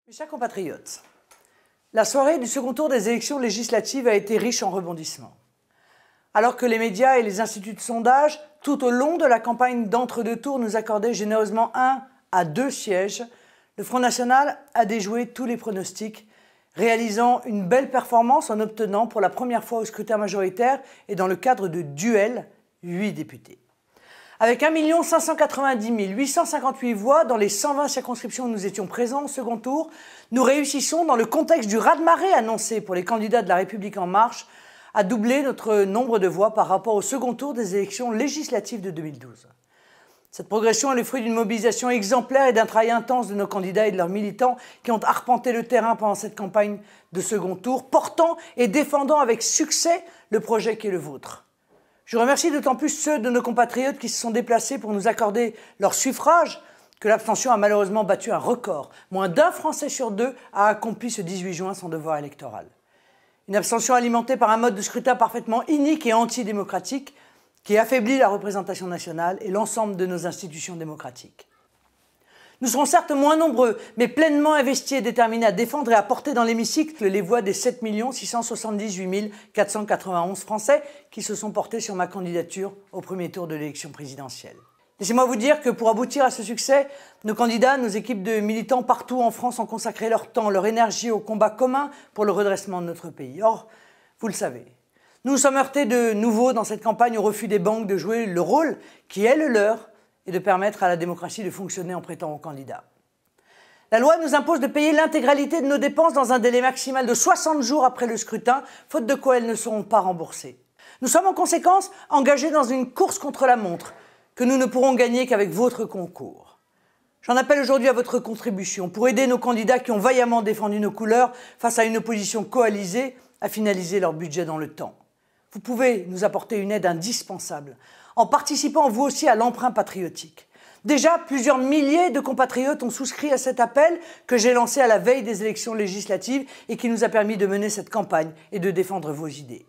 Mes chers compatriotes, la soirée du second tour des élections législatives a été riche en rebondissements. Alors que les médias et les instituts de sondage, tout au long de la campagne d'entre-deux tours, nous accordaient généreusement 1 à 2 sièges, le Front National a déjoué tous les pronostics, réalisant une belle performance en obtenant pour la première fois au scrutin majoritaire et dans le cadre de duels, 8 députés. Avec 1 590 858 voix dans les 120 circonscriptions où nous étions présents au second tour, nous réussissons, dans le contexte du raz-de-marée annoncé pour les candidats de La République En Marche, à doubler notre nombre de voix par rapport au second tour des élections législatives de 2012. Cette progression est le fruit d'une mobilisation exemplaire et d'un travail intense de nos candidats et de leurs militants qui ont arpenté le terrain pendant cette campagne de second tour, portant et défendant avec succès le projet qui est le vôtre. Je remercie d'autant plus ceux de nos compatriotes qui se sont déplacés pour nous accorder leur suffrage que l'abstention a malheureusement battu un record. Moins d'1 Français sur 2 a accompli ce 18 juin son devoir électoral. Une abstention alimentée par un mode de scrutin parfaitement inique et antidémocratique qui affaiblit la représentation nationale et l'ensemble de nos institutions démocratiques. Nous serons certes moins nombreux, mais pleinement investis et déterminés à défendre et à porter dans l'hémicycle les voix des 7 678 491 Français qui se sont portés sur ma candidature au premier tour de l'élection présidentielle. Laissez-moi vous dire que pour aboutir à ce succès, nos candidats, nos équipes de militants partout en France ont consacré leur temps, leur énergie au combat commun pour le redressement de notre pays. Or, vous le savez, nous nous sommes heurtés de nouveau dans cette campagne au refus des banques de jouer le rôle qui est le leur et de permettre à la démocratie de fonctionner en prêtant aux candidats. La loi nous impose de payer l'intégralité de nos dépenses dans un délai maximal de 60 jours après le scrutin, faute de quoi elles ne seront pas remboursées. Nous sommes en conséquence engagés dans une course contre la montre que nous ne pourrons gagner qu'avec votre concours. J'en appelle aujourd'hui à votre contribution pour aider nos candidats qui ont vaillamment défendu nos couleurs face à une opposition coalisée à finaliser leur budget dans le temps. Vous pouvez nous apporter une aide indispensable en participant vous aussi à l'emprunt patriotique. Déjà, plusieurs milliers de compatriotes ont souscrit à cet appel que j'ai lancé à la veille des élections législatives et qui nous a permis de mener cette campagne et de défendre vos idées.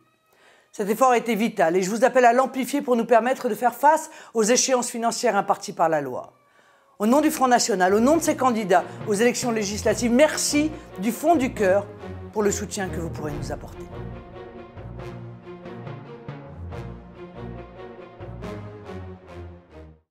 Cet effort a été vital et je vous appelle à l'amplifier pour nous permettre de faire face aux échéances financières imparties par la loi. Au nom du Front National, au nom de ses candidats aux élections législatives, merci du fond du cœur pour le soutien que vous pourrez nous apporter.